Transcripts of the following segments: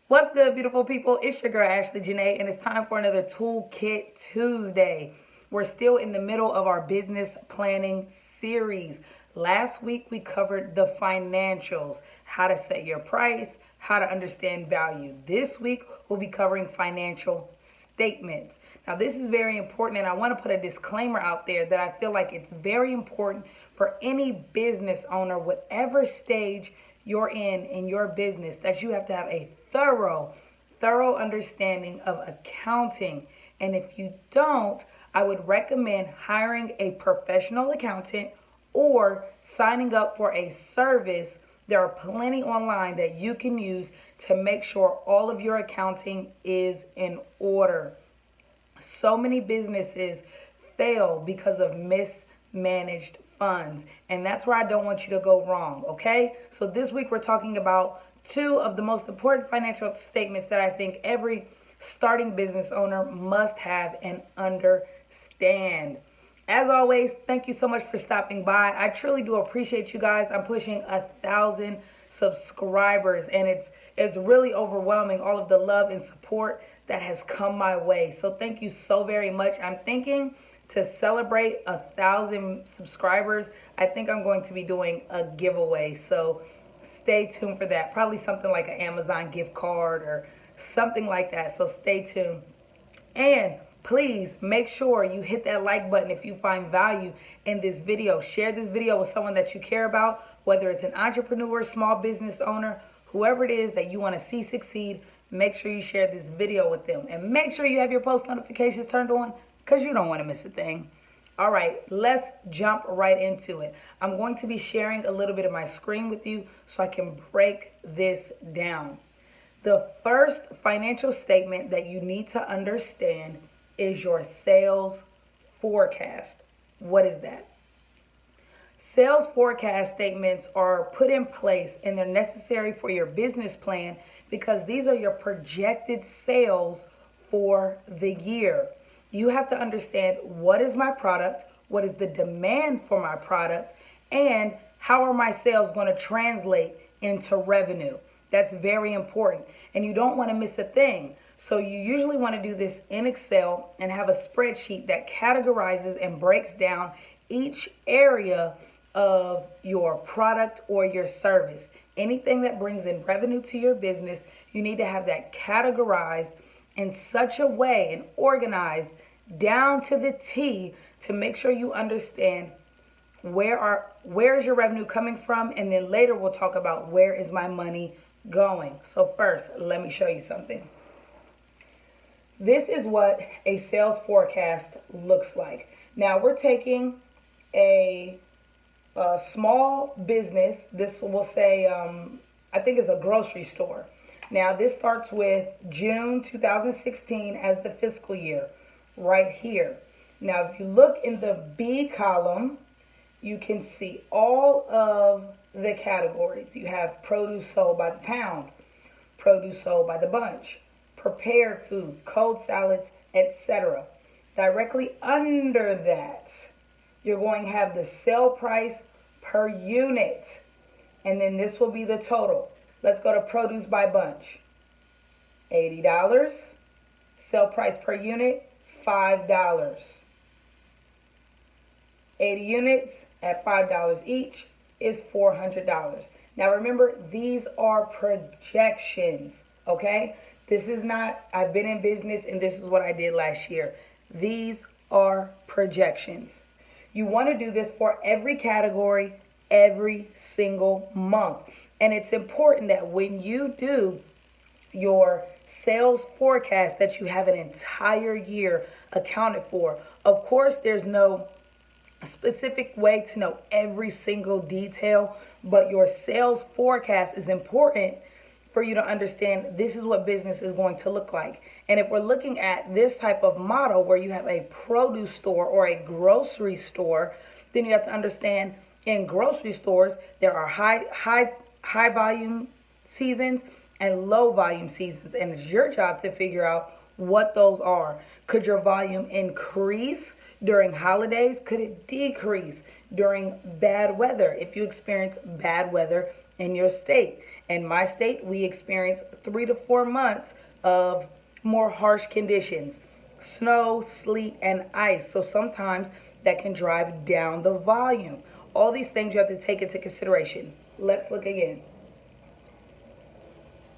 What's good, beautiful people? It's your girl, Ashley Janae, and it's time for another Toolkit Tuesday. We're still in the middle of our business planning series. Last week, we covered the financials, how to set your price, how to understand value. This week, we'll be covering financial statements. Now, this is very important, and I want to put a disclaimer out there that I feel like it's very important for any business owner, whatever stage you're in your business, that you have to have a thorough understanding of accounting. And if you don't, I would recommend hiring a professional accountant or signing up for a service. There are plenty online that you can use to make sure all of your accounting is in order. So many businesses fail because of mismanaged funds, and that's where I don't want you to go wrong, okay? So this week we're talking about two of the most important financial statements that I think every starting business owner must have and understand. As always, thank you so much for stopping by. I truly do appreciate you guys. I'm pushing 1,000 subscribers, and it's really overwhelming, all of the love and support that has come my way. So thank you so very much. I'm thinking to celebrate 1,000 subscribers, I think I'm going to be doing a giveaway. So stay tuned for that. Probably something like an Amazon gift card or something like that. So stay tuned. And please make sure you hit that like button if you find value in this video. Share this video with someone that you care about, whether it's an entrepreneur, small business owner, whoever it is that you want to see succeed. Make sure you share this video with them. And make sure you have your post notifications turned on because you don't want to miss a thing. All right, let's jump right into it. I'm going to be sharing a little bit of my screen with you so I can break this down. The first financial statement that you need to understand is your sales forecast. What is that? Sales forecast statements are put in place and they're necessary for your business plan because these are your projected sales for the year. You have to understand, what is my product, what is the demand for my product, and how are my sales going to translate into revenue. That's very important, and you don't want to miss a thing. So you usually want to do this in Excel and have a spreadsheet that categorizes and breaks down each area of your product or your service. Anything that brings in revenue to your business, you need to have that categorized in such a way and organized down to the T to make sure you understand where is your revenue coming from, and then later we'll talk about where is my money going. So first, let me show you something. This is what a sales forecast looks like. Now we're taking a small business. This will say, I think it's a grocery store. Now this starts with June 2016 as the fiscal year right here. Now if you look in the B column, you can see all of the categories. You have produce sold by the pound, produce sold by the bunch, prepared food, cold salads, etc. Directly under that, you're going to have the sale price per unit, and then this will be the total. Let's go to produce by bunch. $80. Sale price per unit, $5. 80 units at $5 each is $400. Now remember, these are projections, okay? This is not, I've been in business and this is what I did last year. These are projections. You want to do this for every category, every single month. And it's important that when you do your sales forecast that you have an entire year accounted for. Of course, there's no specific way to know every single detail, but your sales forecast is important for you to understand this is what business is going to look like. And if we're looking at this type of model where you have a produce store or a grocery store, then you have to understand in grocery stores there are high volume seasons and low volume seasons, and it's your job to figure out what those are. Could your volume increase during holidays? Could it decrease during bad weather if you experience bad weather in your state? In my state, we experience 3 to 4 months of more harsh conditions, snow, sleet, and ice. So sometimes that can drive down the volume. All these things you have to take into consideration. Let's look again.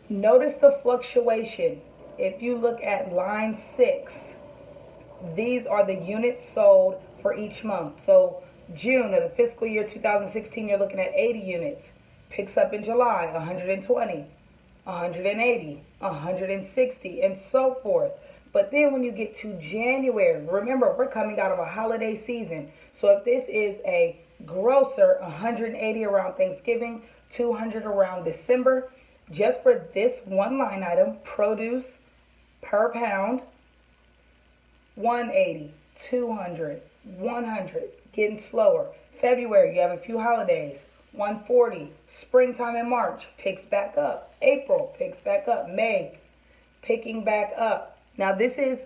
Notice the fluctuation. If you look at line 6, these are the units sold for each month. So June of the fiscal year 2016, you're looking at 80 units. Picks up in July, 120, 180, 160, and so forth. But then when you get to January, remember, we're coming out of a holiday season. So if this is a grocer, 180 around Thanksgiving, 200 around December, just for this one line item, produce per pound, 180, 200, 100, getting slower. February, you have a few holidays, 140. Springtime in March, picks back up. April, picks back up. May, picking back up. Now this is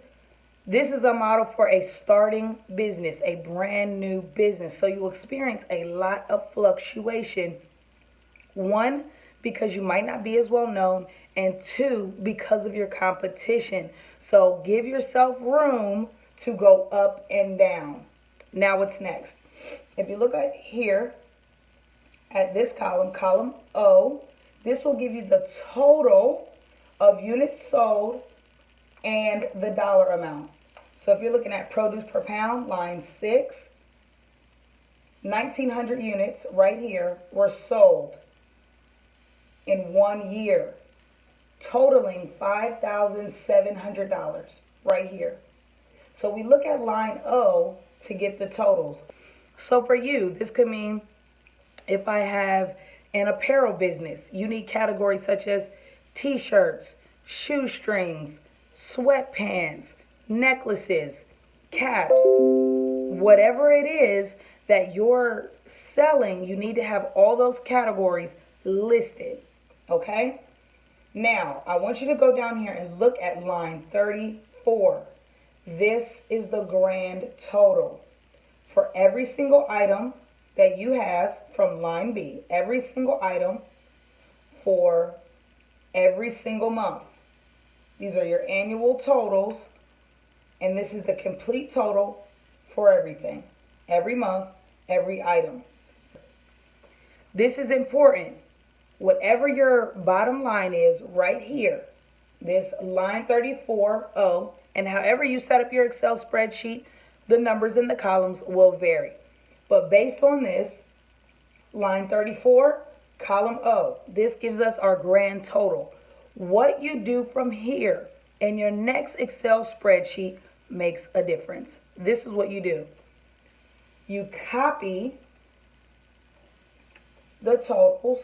a model for a starting business, a brand new business. So you will experience a lot of fluctuation. One, because you might not be as well known, and two, because of your competition. So give yourself room to go up and down. Now what's next? If you look at here, at this column, column O, this will give you the total of units sold and the dollar amount. So if you're looking at produce per pound, line 6, 1,900 units right here were sold in 1 year, totaling $5,700 right here. So we look at line O to get the totals. So for you, this could mean if I have an apparel business, you need categories such as t-shirts, shoestrings, sweatpants, necklaces, caps, whatever it is that you're selling, you need to have all those categories listed, okay? Now, I want you to go down here and look at line 34. This is the grand total. For every single item that you have from line B, every single item for every single month. These are your annual totals, and this is the complete total for everything. Every month, every item. This is important. Whatever your bottom line is right here, this line 34O, and however you set up your Excel spreadsheet, the numbers in the columns will vary. But based on this, line 34, column O, this gives us our grand total. What you do from here in your next Excel spreadsheet makes a difference. This is what you do. You copy the totals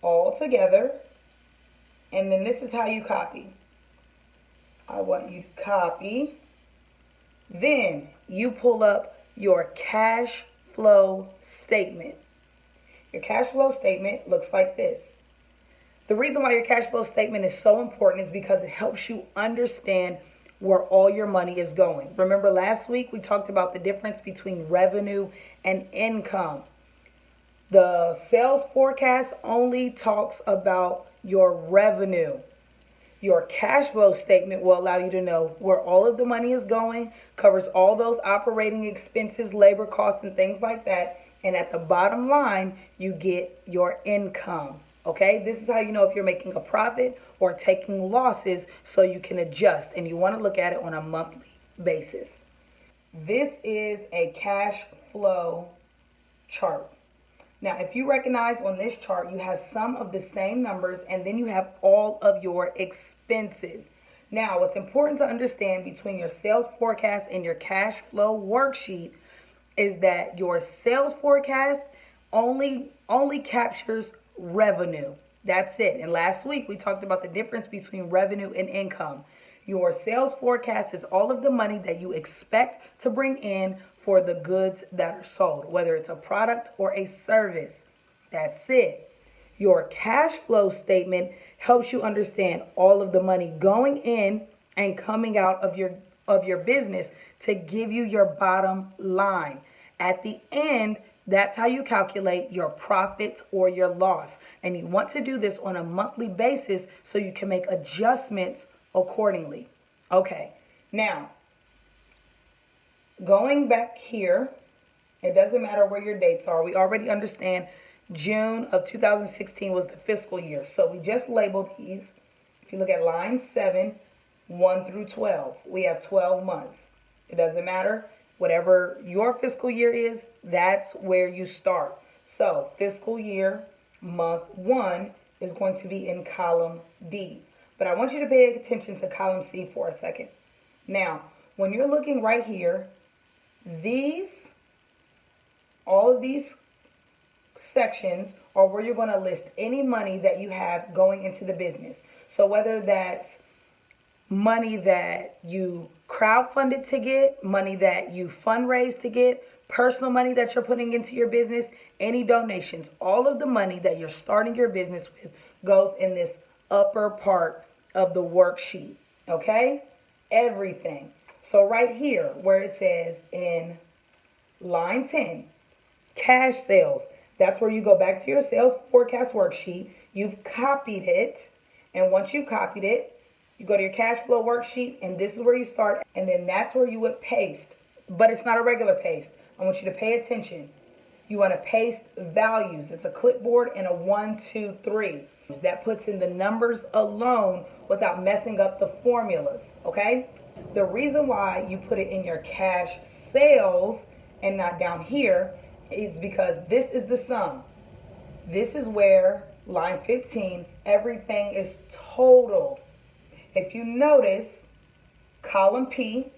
all together, and then this is how you copy. I want you to copy. Then you pull up your cash flow statement. Your cash flow statement looks like this. The reason why your cash flow statement is so important is because it helps you understand where all your money is going. Remember last week we talked about the difference between revenue and income. The sales forecast only talks about your revenue. Your cash flow statement will allow you to know where all of the money is going, covers all those operating expenses, labor costs, and things like that. And at the bottom line, you get your income. Okay, this is how you know if you're making a profit or taking losses, so you can adjust, and you want to look at it on a monthly basis. This is a cash flow chart. Now, if you recognize on this chart, you have some of the same numbers, and then you have all of your expenses. Now, what's important to understand between your sales forecast and your cash flow worksheet is that your sales forecast only captures revenue. That's it. And last week we talked about the difference between revenue and income. Your sales forecast is all of the money that you expect to bring in for the goods that are sold, whether it's a product or a service. That's it. Your cash flow statement helps you understand all of the money going in and coming out of your business to give you your bottom line. At the end, That's how you calculate your profits or your loss. And you want to do this on a monthly basis so you can make adjustments accordingly. Okay, now going back here, it doesn't matter where your dates are. We already understand June of 2016 was the fiscal year. So we just labeled these. If you look at line 7, 1 through 12, we have 12 months. It doesn't matter. Whatever your fiscal year is, that's where you start. So fiscal year month 1 is going to be in column D. But I want you to pay attention to column C for a second. Now, when you're looking right here, all of these sections are where you're going to list any money that you have going into the business. So whether that's money that you crowdfunded to get, money that you fundraised to get, personal money that you're putting into your business, any donations, all of the money that you're starting your business with goes in this upper part of the worksheet, okay? Everything. So right here where it says in line 10, cash sales, that's where you go back to your sales forecast worksheet. You've copied it, and once you've copied it, you go to your cash flow worksheet, and this is where you start, and then that's where you would paste. But it's not a regular paste. I want you to pay attention. You want to paste values. It's a clipboard and a 1, 2, 3. That puts in the numbers alone without messing up the formulas, okay? The reason why you put it in your cash sales and not down here is because this is the sum. This is where, line 15, everything is totaled. If you notice, column P,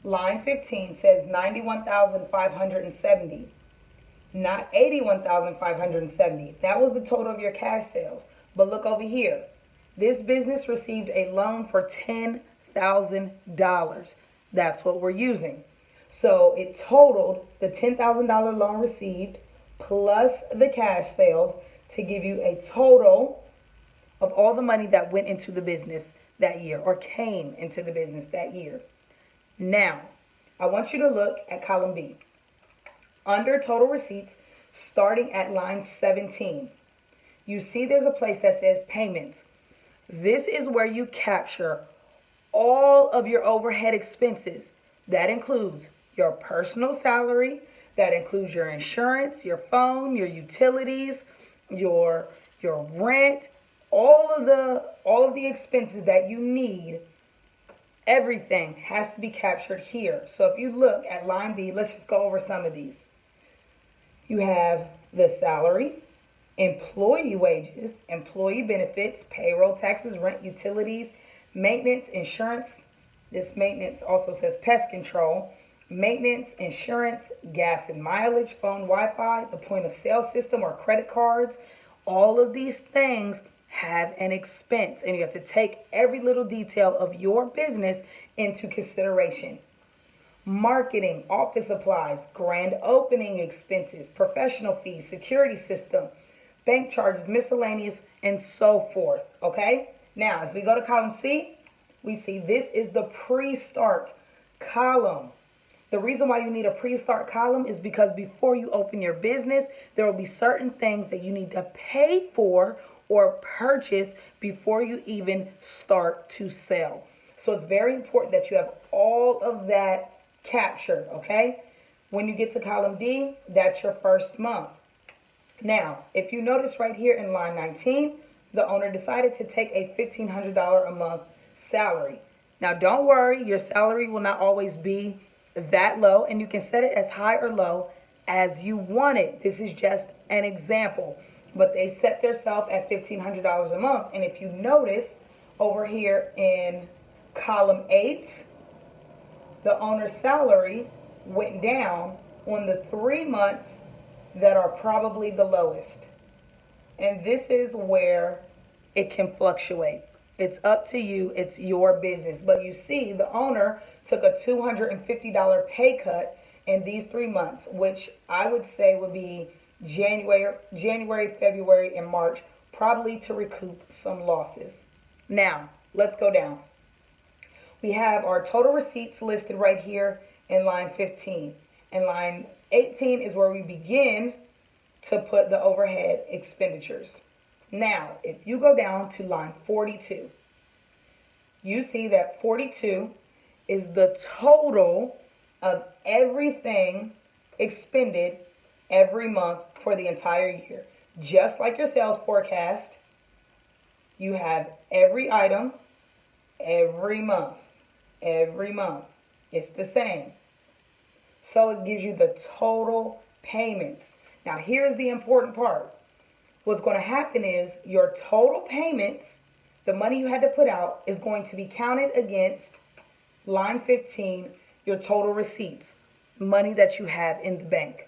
line 15 says 91,570, not 81,570. That was the total of your cash sales. But look over here. This business received a loan for $10,000. That's what we're using. So it totaled the $10,000 loan received plus the cash sales to give you a total of all the money that went into the business that year or came into the business that year. Now, I want you to look at column B. Under total receipts, starting at line 17, you see there's a place that says payments. This is where you capture all of your overhead expenses. That includes your personal salary, that includes your insurance, your phone, your utilities, your rent, all of the expenses that you need. Everything has to be captured here. So if you look at line B, let's just go over some of these. You have the salary, employee wages, employee benefits, payroll taxes, rent, utilities, maintenance, insurance. This maintenance also says pest control, maintenance, insurance, gas and mileage, phone, Wi-Fi, the point of sale system or credit cards. All of these things have an expense, and you have to take every little detail of your business into consideration. Marketing, office supplies, grand opening expenses, professional fees, security system, bank charges, miscellaneous, and so forth, okay? Now, if we go to column C, we see this is the pre-start column. The reason why you need a pre-start column is because before you open your business, there will be certain things that you need to pay for or purchase before you even start to sell. So it's very important that you have all of that captured, okay? When you get to column D, that's your first month. Now, if you notice right here in line 19, the owner decided to take a $1,500 a month salary. Now, don't worry, your salary will not always be that low, and you can set it as high or low as you want it. This is just an example. But they set themselves at $1,500 a month. And if you notice over here in column 8, the owner's salary went down on the 3 months that are probably the lowest. And this is where it can fluctuate. It's up to you. It's your business. But you see, the owner took a $250 pay cut in these 3 months, which I would say would be January, February, and March, probably to recoup some losses. Now, let's go down. We have our total receipts listed right here in line 15. In line 18 is where we begin to put the overhead expenditures. Now, if you go down to line 42, you see that 42 is the total of everything expended every month for the entire year. Just like your sales forecast, you have every item, every month. Every month. It's the same. So it gives you the total payments. Now here's the important part. What's going to happen is your total payments, the money you had to put out, is going to be counted against line 15, your total receipts, money that you have in the bank.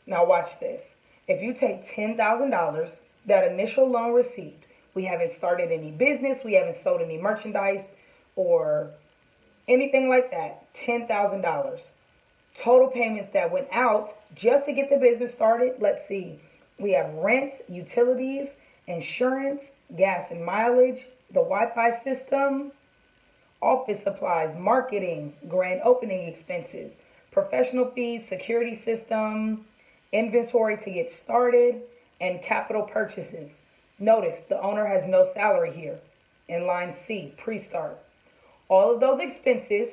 Now watch this. If you take $10,000, that initial loan receipt, we haven't started any business, we haven't sold any merchandise or anything like that, $10,000. Total payments that went out just to get the business started, let's see. We have rent, utilities, insurance, gas and mileage, the Wi-Fi system, office supplies, marketing, grand opening expenses, professional fees, security system, inventory to get started, and capital purchases. Notice the owner has no salary here in line C, pre-start. All of those expenses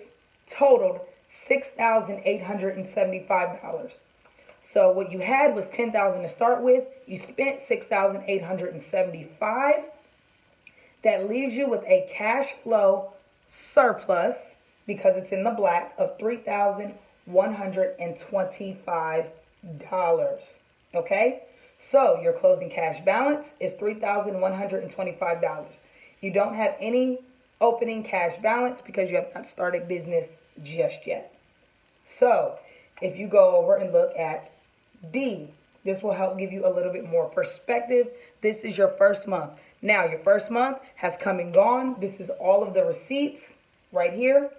totaled $6,875. So what you had was $10,000 to start with. You spent $6,875. That leaves you with a cash flow surplus, because it's in the black, of $3,125. Okay? So your closing cash balance is $3,125. You don't have any opening cash balance because you have not started business just yet. So if you go over and look at D, this will help give you a little bit more perspective. This is your first month. Now your first month has come and gone. This is all of the receipts right here.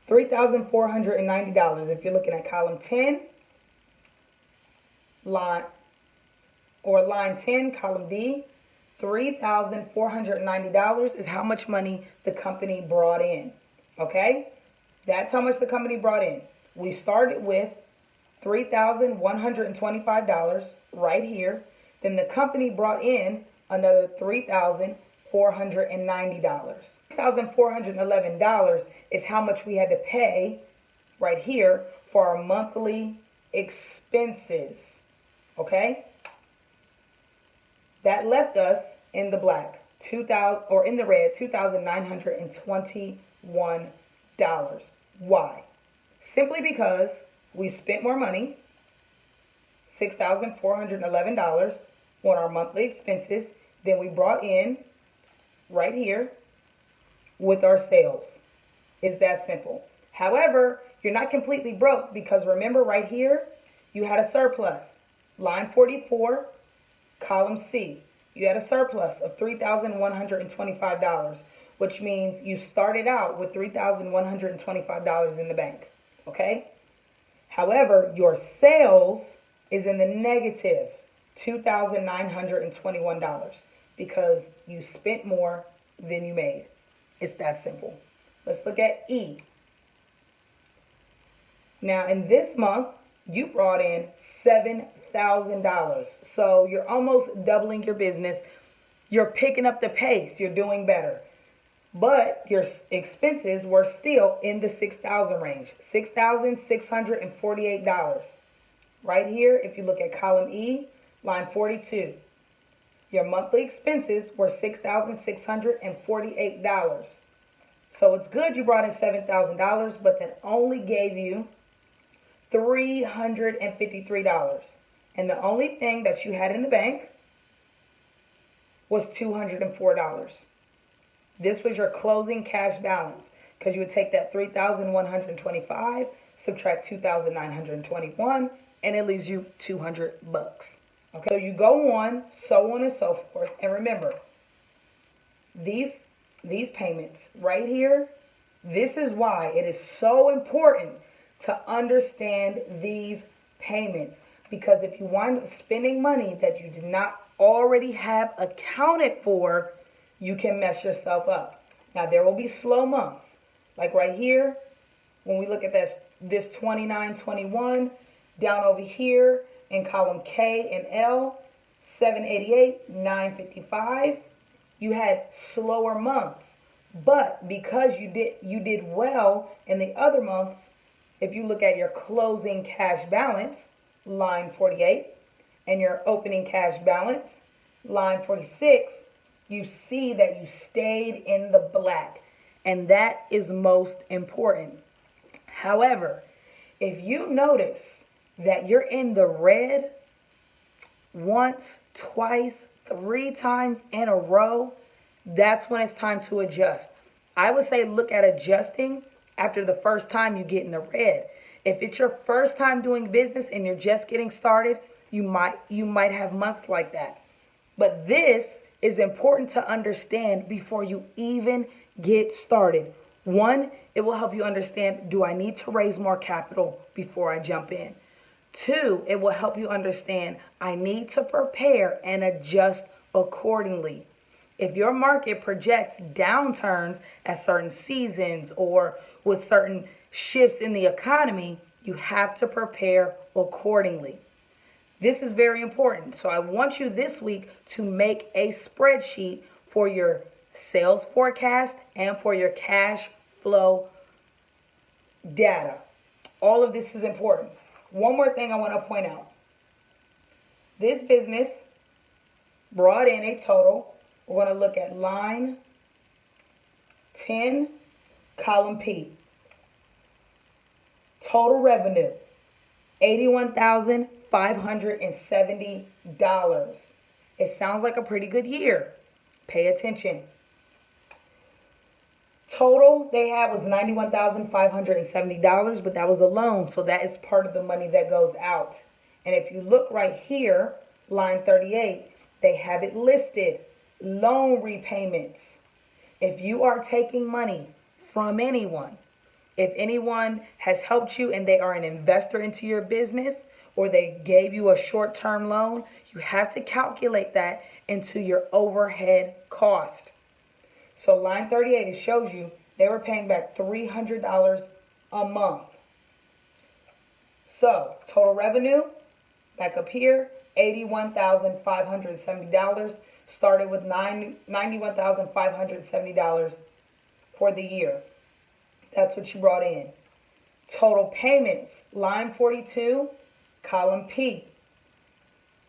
$3,490. If you're looking at column 10, line 10, column D, $3,490 is how much money the company brought in. Okay? That's how much the company brought in. We started with $3,125 right here. Then the company brought in another $3,490. $6,411 is how much we had to pay right here for our monthly expenses. Okay? That left us in the black, in the red, $2,921. Why? Simply because we spent more money, $6,411 on our monthly expenses than we brought in right here with our sales. It's that simple. However, you're not completely broke, because remember right here, you had a surplus. Line 44, column C, you had a surplus of $3,125, which means you started out with $3,125 in the bank. Okay? However, your sales is in the negative $2,921 because you spent more than you made. It's that simple. Let's look at E. Now, in this month, you brought in $7,000. So you're almost doubling your business. You're picking up the pace. You're doing better. But your expenses were still in the $6,000 range, $6,648. Right here, if you look at column E, line 42, your monthly expenses were $6,648. So it's good you brought in $7,000, but that only gave you $353. And the only thing that you had in the bank was $204. This was your closing cash balance, because you would take that $3,125, subtract $2,921, and it leaves you $200. Okay, so you go on and so forth. And remember, these payments right here, this is why it is so important to understand these payments. Because if you wind up spending money that you did not already have accounted for, you can mess yourself up. Now, there will be slow months. Like right here, when we look at this 29-21, Down over here in column K and L, 788, 955. You had slower months. But because you did well in the other months, if you look at your closing cash balance, line 48, and your opening cash balance, line 46, you see that you stayed in the black. And that is most important. However, if you notice that you're in the red once, twice, 3 times in a row, that's when it's time to adjust. I would say look at adjusting after the first time you get in the red. If it's your first time doing business and you're just getting started, you might have months like that. But this is important to understand before you even get started. One, it will help you understand, do I need to raise more capital before I jump in? Two, it will help you understand, I need to prepare and adjust accordingly. If your market projects downturns at certain seasons or with certain shifts in the economy, you have to prepare accordingly. This is very important. So I want you this week to make a spreadsheet for your sales forecast and for your cash flow data. All of this is important. One more thing I want to point out. This business brought in a total. We're going to look at line 10, column P. Total revenue, $81,570. It sounds like a pretty good year. Pay attention. Total they had was $91,570, but that was a loan, so that is part of the money that goes out. And if you look right here, line 38, they have it listed. Loan repayments. If you are taking money from anyone, if anyone has helped you and they are an investor into your business or they gave you a short-term loan, you have to calculate that into your overhead cost. So line 38, it shows you they were paying back $300 a month. So total revenue, back up here, $81,570. Started with $91,570 for the year. That's what you brought in. Total payments, line 42, column P.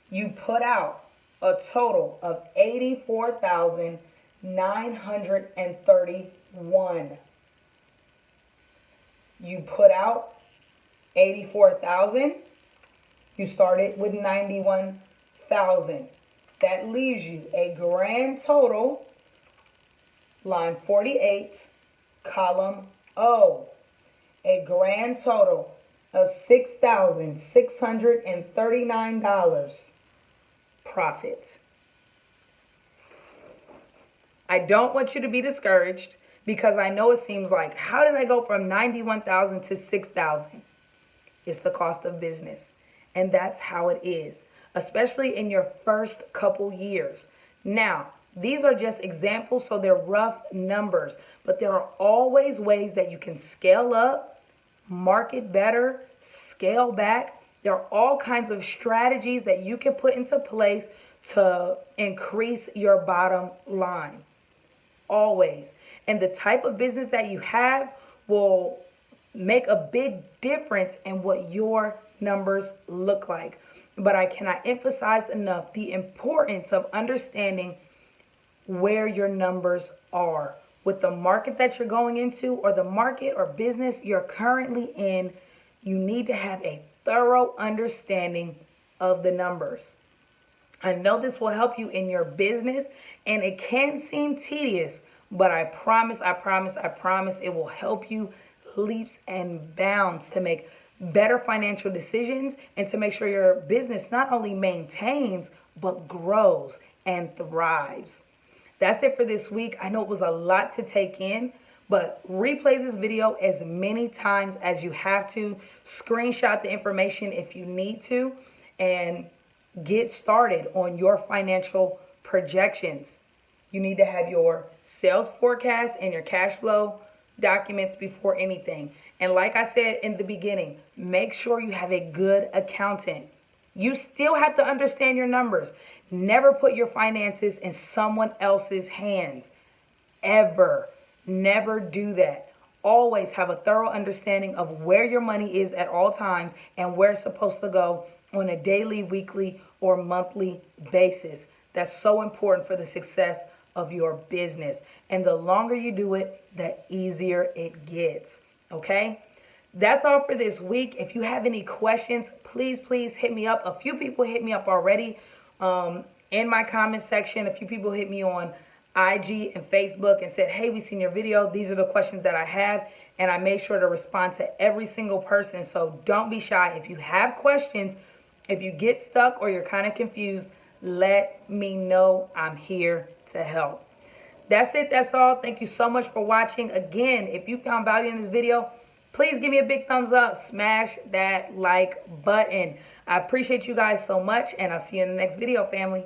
You put out a total of $84,931. You put out $84,000. You started with $91,000. That leaves you a grand total, line 48, column O, a grand total of $6,639 profit. I don't want you to be discouraged because I know it seems like, how did I go from $91,000 to $6,000? It's the cost of business, and that's how it is, especially in your first couple years. Now, these are just examples, so they're rough numbers, but there are always ways that you can scale up, market better, scale back. There are all kinds of strategies that you can put into place to increase your bottom line. Always. And the type of business that you have will make a big difference in what your numbers look like. But I cannot emphasize enough the importance of understanding where your numbers are. With the market that you're going into or the market or business you're currently in, you need to have a thorough understanding of the numbers. I know this will help you in your business, and it can seem tedious, but I promise it will help you leaps and bounds to make better financial decisions and to make sure your business not only maintains, but grows and thrives. That's it for this week. I know it was a lot to take in, but replay this video as many times as you have to. Screenshot the information if you need to, and get started on your financial projections. You need to have your sales forecast and your cash flow documents before anything. And like I said in the beginning, make sure you have a good accountant. You still have to understand your numbers. Never put your finances in someone else's hands. Ever. Never do that. Always have a thorough understanding of where your money is at all times and where it's supposed to go on a daily, weekly, or monthly basis. That's so important for the success of your business. And the longer you do it, the easier it gets. Okay? That's all for this week. If you have any questions, please hit me up. A few people hit me up already in my comment section. A few people hit me on IG and Facebook and said, hey, we seen your video. These are the questions that I have. And I made sure to respond to every single person. So don't be shy. If you have questions, if you get stuck or you're kind of confused, let me know. I'm here to help. That's it. That's all. Thank you so much for watching. Again, if you found value in this video, please give me a big thumbs up. Smash that like button. I appreciate you guys so much, and I'll see you in the next video, family.